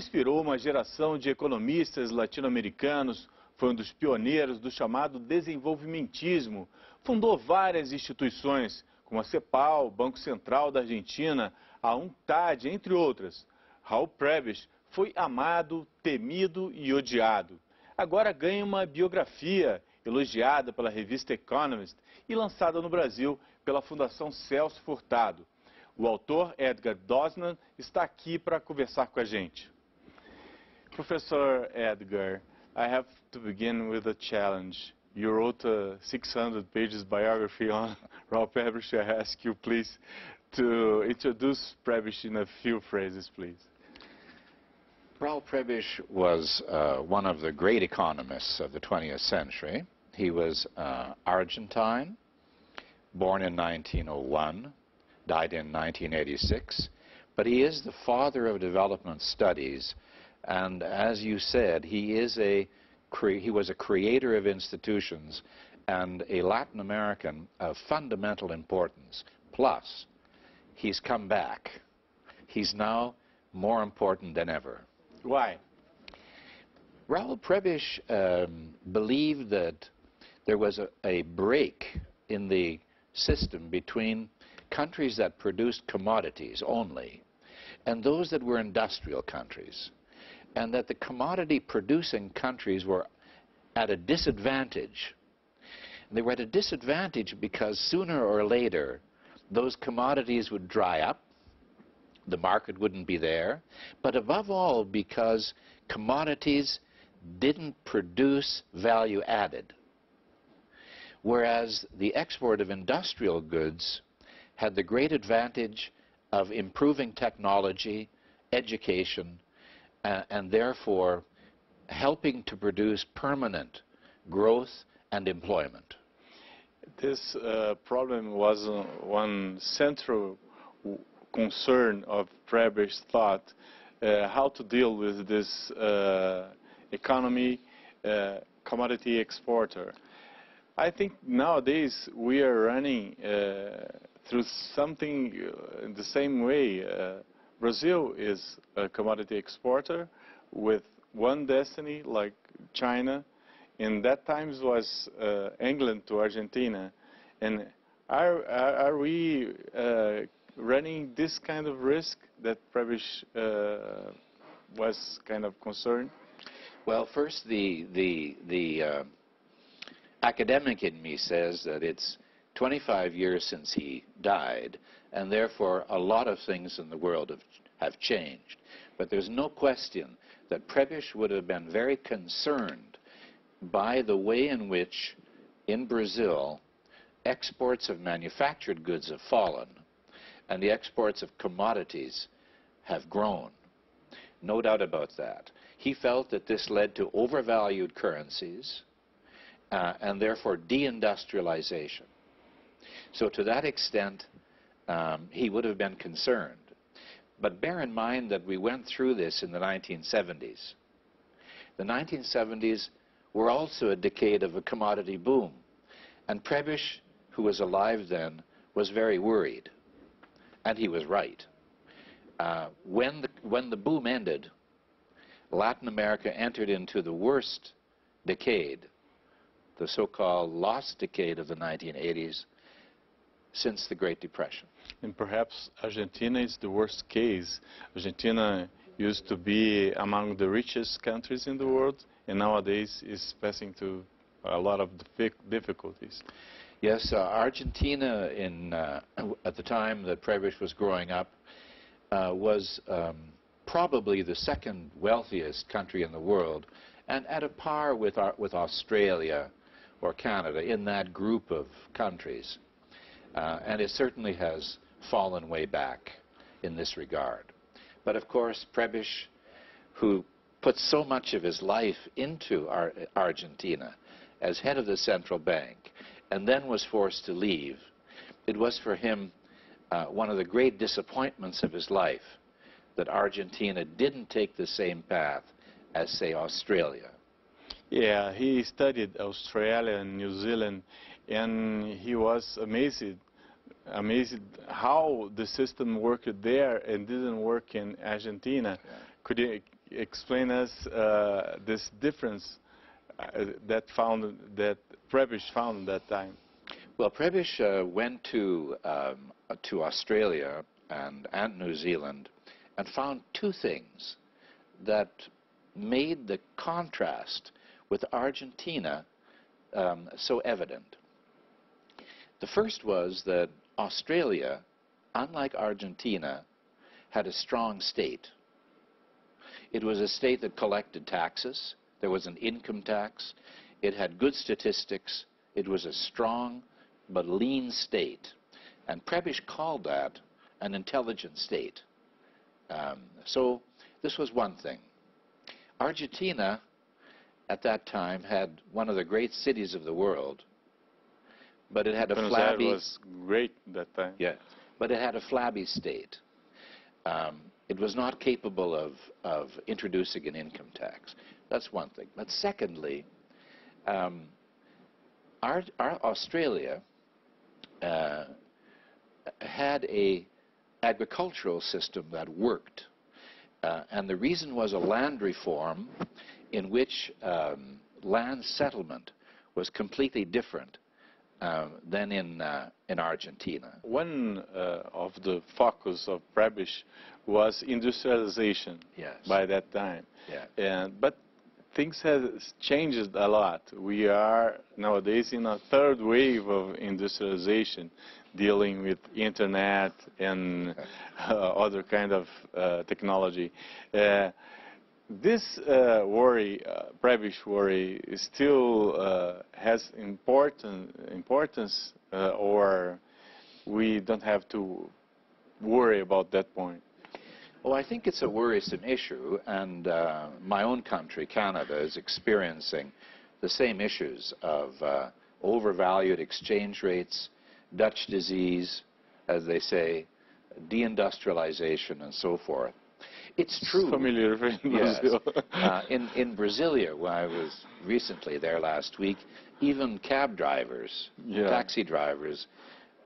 inspirou uma geração de economistas latino-americanos, foi um dos pioneiros do chamado desenvolvimentismo, fundou várias instituições, como a CEPAL, Banco Central da Argentina, a UNCTAD, entre outras. Raúl Prebisch foi amado, temido e odiado. Agora ganha uma biografia elogiada pela revista Economist e lançada no Brasil pela Fundação Celso Furtado. O autor, Edgar Dosman, está aqui para conversar com a gente. Professor Edgar, I have to begin with a challenge. You wrote a 600 pages biography on Raúl Prebisch. I ask you, please, to introduce Prebisch in a few phrases, please. Raúl Prebisch was one of the great economists of the 20th century. He was Argentine, born in 1901, died in 1986, but he is the father of development studies, and as you said, he was a creator of institutions and a Latin American of fundamental importance. Plus, he's come back. He's now more important than ever. Why? Raúl Prebisch believed that there was a break in the system between countries that produced commodities only and those that were industrial countries, and that the commodity-producing countries were at a disadvantage. And they were at a disadvantage because sooner or later those commodities would dry up, the market wouldn't be there, but above all because commodities didn't produce value added, whereas the export of industrial goods had the great advantage of improving technology, education, and therefore helping to produce permanent growth and employment. This problem was one central concern of Prebisch's thought, how to deal with this economy commodity exporter. I think nowadays we are running through something in the same way. Brazil is a commodity exporter with one destiny, like China. In that times was England to Argentina. And are we running this kind of risk that Prebisch was kind of concerned? Well, first, the academic in me says that it's 25 years since he died, and therefore a lot of things in the world have changed. But there's no question that Prebisch would have been very concerned by the way in which, in Brazil, exports of manufactured goods have fallen and the exports of commodities have grown. No doubt about that. He felt that this led to overvalued currencies and therefore deindustrialization. So to that extent, he would have been concerned. But bear in mind that we went through this in the 1970s. The 1970s were also a decade of a commodity boom. And Prebisch, who was alive then, was very worried. And he was right. When the boom ended, Latin America entered into the worst decade, the so-called lost decade of the 1980s, since the Great Depression. And perhaps Argentina is the worst case. Argentina used to be among the richest countries in the world, and nowadays is passing through a lot of difficulties. Yes, Argentina, at the time that Prebisch was growing up, was probably the second wealthiest country in the world, and at a par with Australia or Canada in that group of countries. And it certainly has fallen way back in this regard. But of course, Prebisch, who put so much of his life into Argentina as head of the central bank, and then was forced to leave, it was for him one of the great disappointments of his life that Argentina didn't take the same path as, say, Australia. Yeah, he studied Australia and New Zealand, and he was amazed how the system worked there and didn't work in Argentina. Yeah. Could explain us this difference that Prebisch found that time? Well, Prebisch went to Australia and New Zealand and found two things that made the contrast with Argentina so evident. The first was that Australia, unlike Argentina, had a strong state. It was a state that collected taxes. There was an income tax. It had good statistics. It was a strong but lean state. And Prebisch called that an intelligent state. So this was one thing. Argentina, at that time, had one of the great cities of the world, but it had a flabby... was great that time. Yeah, but it had a flabby state. It was not capable of introducing an income tax. That's one thing. But secondly, Australia had an agricultural system that worked. And the reason was a land reform in which land settlement was completely different than in Argentina. One of the focus of Prebisch was industrialization. Yes. By that time. Yeah. But things have changed a lot. We are nowadays in a third wave of industrialization, dealing with internet and other kind of technology. This worry, Prebisch worry, still has importance, or we don't have to worry about that point? Well, I think it's a worrisome issue, and my own country, Canada, is experiencing the same issues of overvalued exchange rates, Dutch disease, as they say, deindustrialization, and so forth. It's true. It's familiar in Brazil. Yes. In Brasilia, when I was recently there last week, even cab drivers, taxi drivers,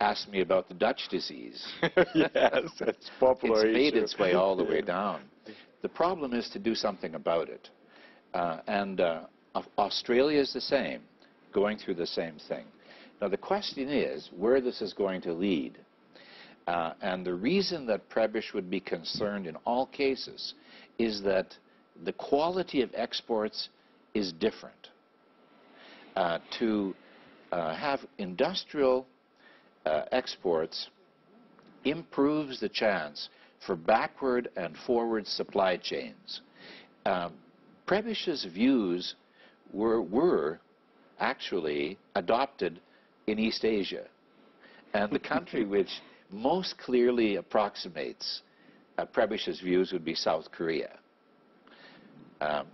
asked me about the Dutch disease. Yes, it's popular. It's made its way all the way down. The problem is to do something about it. Australia is the same, going through the same thing. Now the question is where this is going to lead. And the reason that Prebisch would be concerned in all cases is that the quality of exports is different. To have industrial exports improves the chance for backward and forward supply chains. Prebisch's views were actually adopted in East Asia. And the country which most clearly approximates Prebisch's views would be South Korea.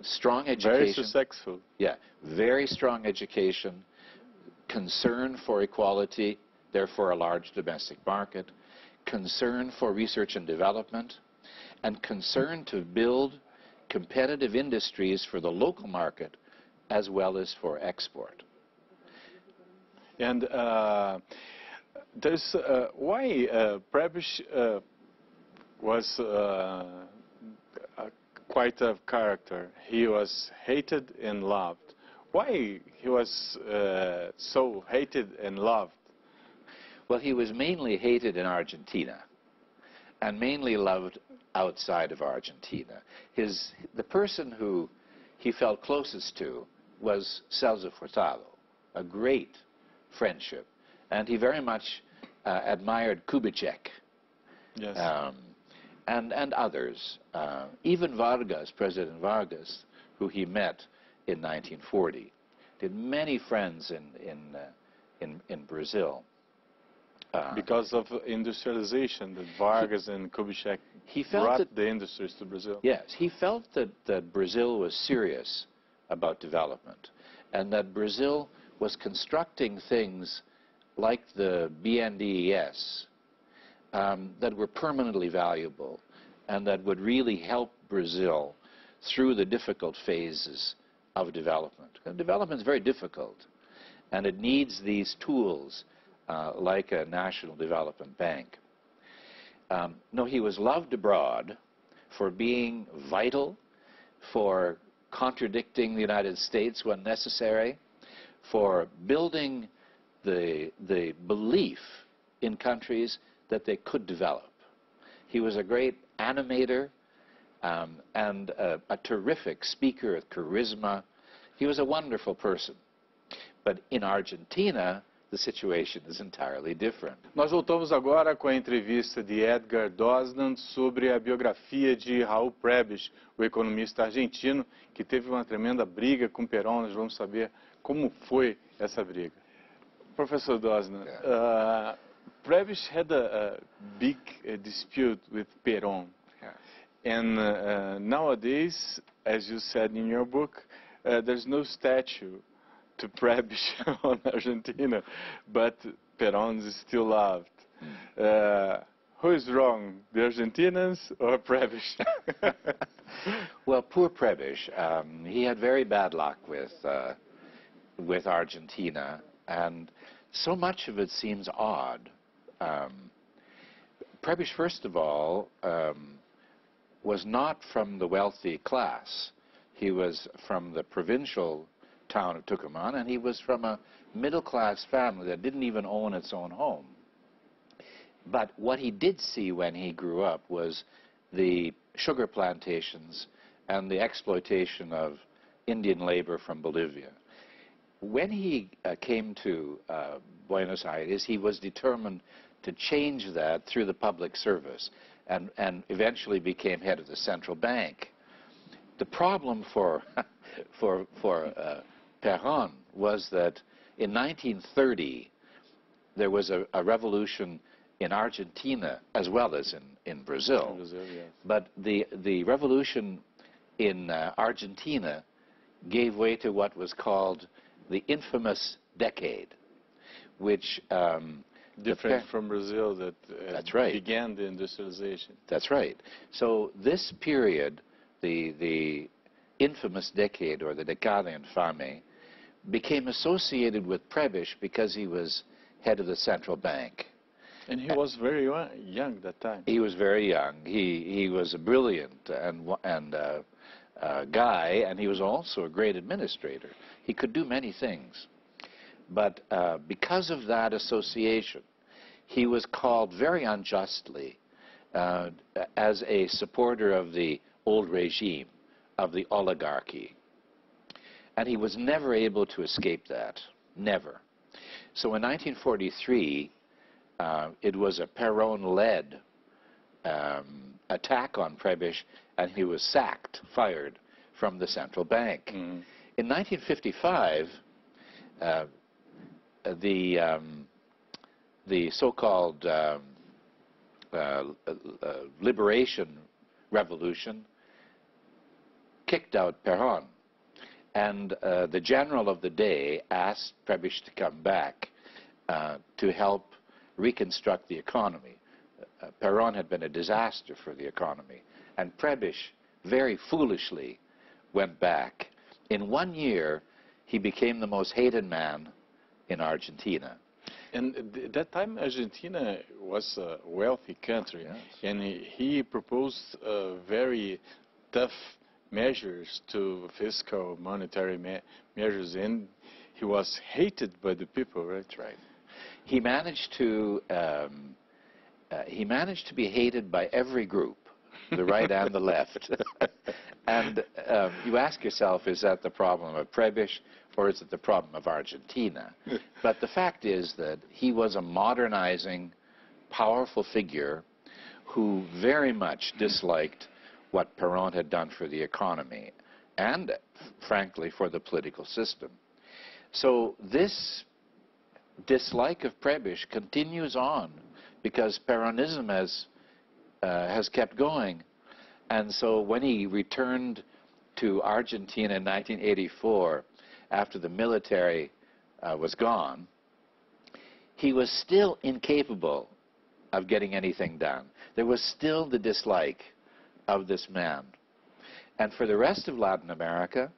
Strong education. Very successful. Yeah, very strong education, concern for equality, therefore a large domestic market, concern for research and development, and concern to build competitive industries for the local market as well as for export. And there's why Prebisch was quite a character. He was hated and loved. Why he was so hated and loved? Well, he was mainly hated in Argentina and mainly loved outside of Argentina. The person who he felt closest to was Celso Furtado, a great friendship. And he very much admired Kubitschek. Yes. And others. Even Vargas, President Vargas, who he met in 1940, did many friends in Brazil. Because of industrialization, that Vargas and Kubitschek brought the industries to Brazil. Yes, he felt that Brazil was serious about development, and that Brazil was constructing things like the BNDES that were permanently valuable and that would really help Brazil through the difficult phases of development. And development is very difficult, and it needs these tools like a national development bank. No, he was loved abroad for being vital for contradicting the United States when necessary, for building the belief in countries that they could develop. He was a great animator and a terrific speaker of charisma. He was a wonderful person. But in Argentina, the situation is entirely different. Nós voltamos agora com a entrevista de Edgar Dosman sobre a biografia de Raúl Prebisch, o economista argentino, que teve uma tremenda briga com Perón. Nós vamos saber como foi essa briga. Professor Dosman, Prebisch had a big dispute with Perón. And nowadays, as you said in your book, there's no statue to Prebisch on Argentina, but Perón is still loved. Who is wrong, the Argentinians or Prebisch? Well, poor Prebisch. He had very bad luck with Argentina, and so much of it seems odd. Prebisch, first of all, was not from the wealthy class. He was from the provincial town of Tucumán, and he was from a middle-class family that didn't even own its own home. But what he did see when he grew up was the sugar plantations and the exploitation of Indian labor from Bolivia. When he came to Buenos Aires, he was determined to change that through the public service, and eventually became head of the central bank. The problem for Perón was that in 1930 there was a revolution in Argentina as well as in Brazil. Yes. But the revolution in Argentina gave way to what was called the infamous decade, which different from Brazil that That's right. began the industrialization. That's right. So this period, the infamous decade, or the Década Infame, became associated with Prebisch because he was head of the central bank. And he was very young at that time. He was very young. He was a brilliant guy, and he was also a great administrator. He could do many things. But because of that association, he was called very unjustly as a supporter of the old regime, of the oligarchy. And he was never able to escape that, never. So in 1943, it was a Perón-led attack on Prebisch, and he was sacked, fired from the central bank. Mm-hmm. In 1955, the so-called liberation revolution kicked out Perón. And the general of the day asked Prebisch to come back to help reconstruct the economy. Perón had been a disaster for the economy. And Prebisch very foolishly went back. In 1 year, he became the most hated man in Argentina. And at that time, Argentina was a wealthy country. Yes. And he proposed very tough measures to fiscal, monetary measures, and he was hated by the people, right? That's right. He managed to be hated by every group, the right and the left. And you ask yourself, is that the problem of Prebisch, or is it the problem of Argentina? But the fact is that he was a modernizing, powerful figure who very much disliked what Perón had done for the economy and, frankly, for the political system. So this dislike of Prebisch continues on because Peronism has kept going. And so when he returned to Argentina in 1984, after the military was gone, he was still incapable of getting anything done. There was still the dislike of this man. And for the rest of Latin America,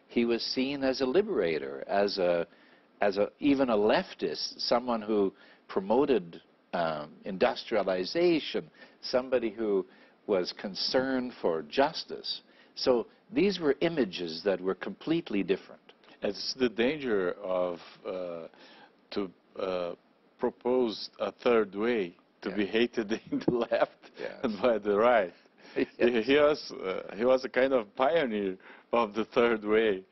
he was seen as a liberator, as even a leftist, someone who promoted industrialization, somebody who was concerned for justice, So these were images that were completely different. It's the danger of to propose a third way to be hated in the left and by the right. Yes. He was a kind of pioneer of the third way.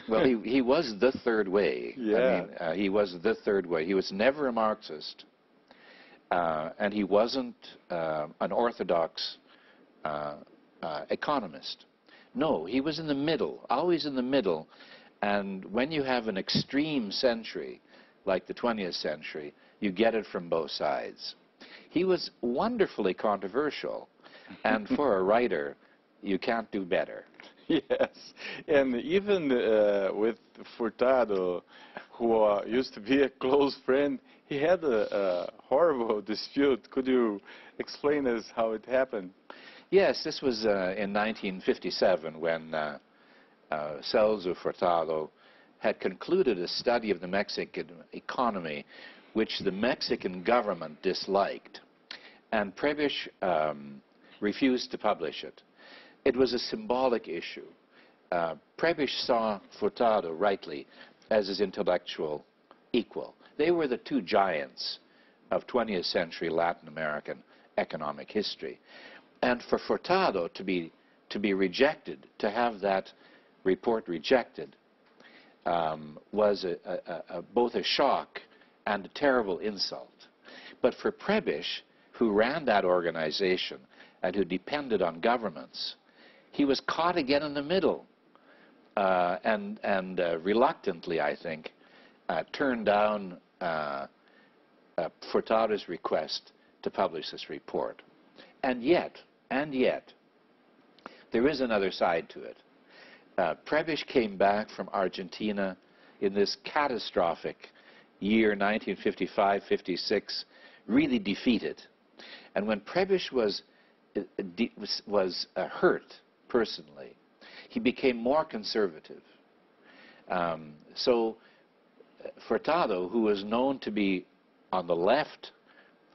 Well, he was the third way. Yeah. I mean, he was the third way. He was never a Marxist, and he wasn't an orthodox economist. No, he was in the middle, always in the middle. And when you have an extreme century, like the 20th century, you get it from both sides. He was wonderfully controversial, and for a writer, you can't do better. Yes, and even with Furtado, who used to be a close friend, he had a horrible dispute. Could you explain us how it happened? Yes, this was in 1957 when Celso Furtado had concluded a study of the Mexican economy, which the Mexican government disliked, and Prebisch refused to publish it. It was a symbolic issue. Prebisch saw Furtado, rightly, as his intellectual equal. They were the two giants of 20th century Latin American economic history. And for Furtado to be rejected, to have that report rejected, was both a shock and a terrible insult. But for Prebisch, who ran that organization and who depended on governments, he was caught again in the middle and reluctantly, I think, turned down Furtado's request to publish this report. And yet, there is another side to it. Prebisch came back from Argentina in this catastrophic year, 1955-56, really defeated. And when Prebisch was hurt personally, he became more conservative. So Furtado, who was known to be on the left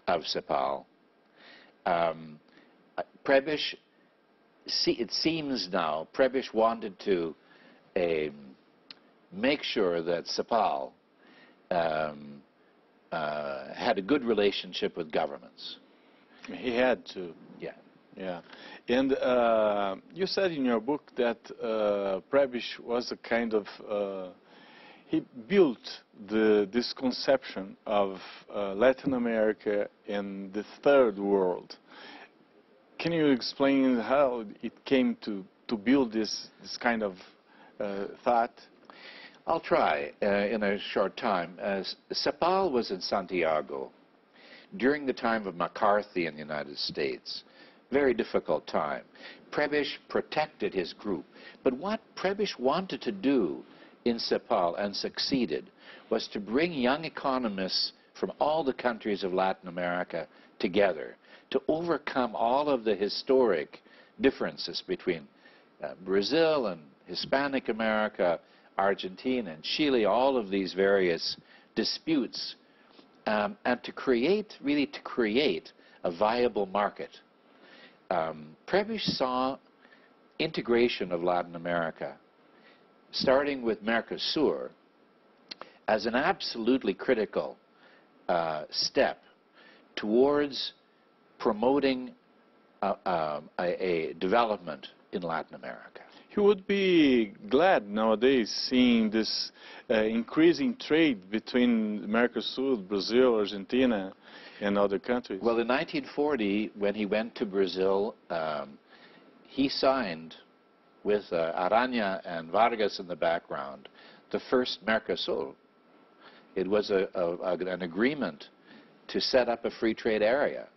of CEPAL, Prebisch, it seems now, Prebisch wanted to make sure that CEPAL had a good relationship with governments. He had to. Yeah. Yeah. And you said in your book that Prebisch was a kind of, he built this conception of Latin America and the third world. Can you explain how it came to build this kind of thought? I'll try in a short time. CEPAL was in Santiago during the time of McCarthy in the United States. Very difficult time. Prebisch protected his group. But what Prebisch wanted to do in CEPAL, and succeeded, was to bring young economists from all the countries of Latin America together to overcome all of the historic differences between Brazil and Hispanic America, Argentina and Chile, all of these various disputes, and to create a viable market. Prebisch saw integration of Latin America, starting with Mercosur, as an absolutely critical step towards promoting a development in Latin America. He would be glad nowadays seeing this increasing trade between Mercosur, Brazil, Argentina, and other countries. Well, in 1940, when he went to Brazil, he signed with Aranha and Vargas in the background the first Mercosur. It was an agreement to set up a free trade area.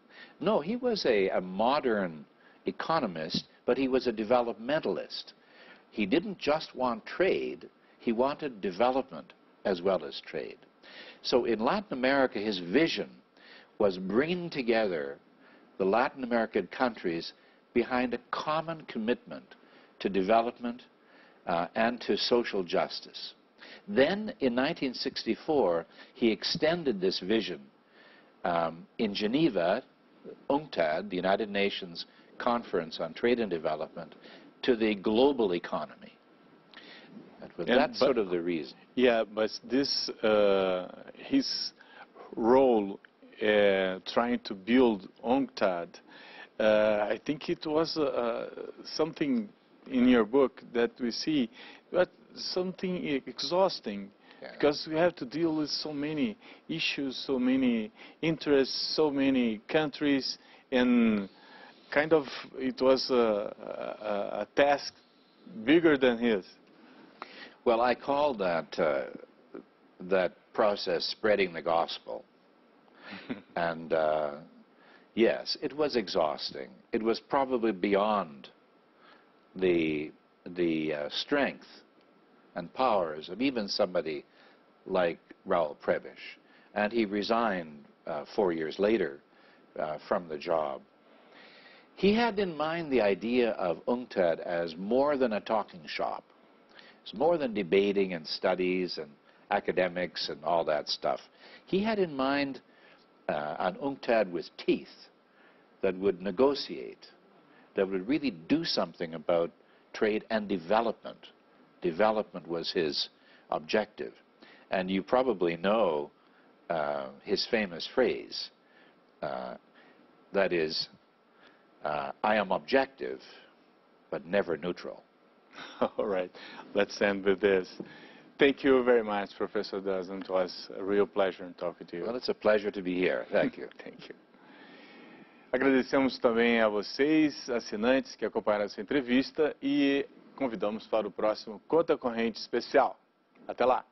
No, he was a modern economist, but he was a developmentalist. He didn't just want trade, he wanted development as well as trade. So in Latin America, his vision was bringing together the Latin American countries behind a common commitment to development and to social justice. Then in 1964, he extended this vision in Geneva, UNCTAD, the United Nations Conference on Trade and Development, to the global economy. That's sort of the reason. Yeah, but this, his role trying to build UNCTAD, I think it was something in your book that we see, but something exhausting. Yeah. Because we have to deal with so many issues, so many interests, so many countries, and kind of it was a task bigger than his. Well, I call that process spreading the gospel. And yes, it was exhausting. It was probably beyond the strength and powers of even somebody like Raúl Prebisch. And he resigned 4 years later from the job. He had in mind the idea of UNCTAD as more than a talking shop. It's more than debating and studies and academics and all that stuff. He had in mind an UNCTAD with teeth that would negotiate, that would really do something about trade and development. Development was his objective. And you probably know his famous phrase, that is, I am objective, but never neutral. All right, let's end with this. Thank you very much, Professor Dosman. It was a real pleasure talking to you. Well, it's a pleasure to be here. Thank you. Thank you. Agradecemos também a vocês, assinantes, que acompanharam essa entrevista e convidamos para o próximo Conta Corrente especial. Até lá!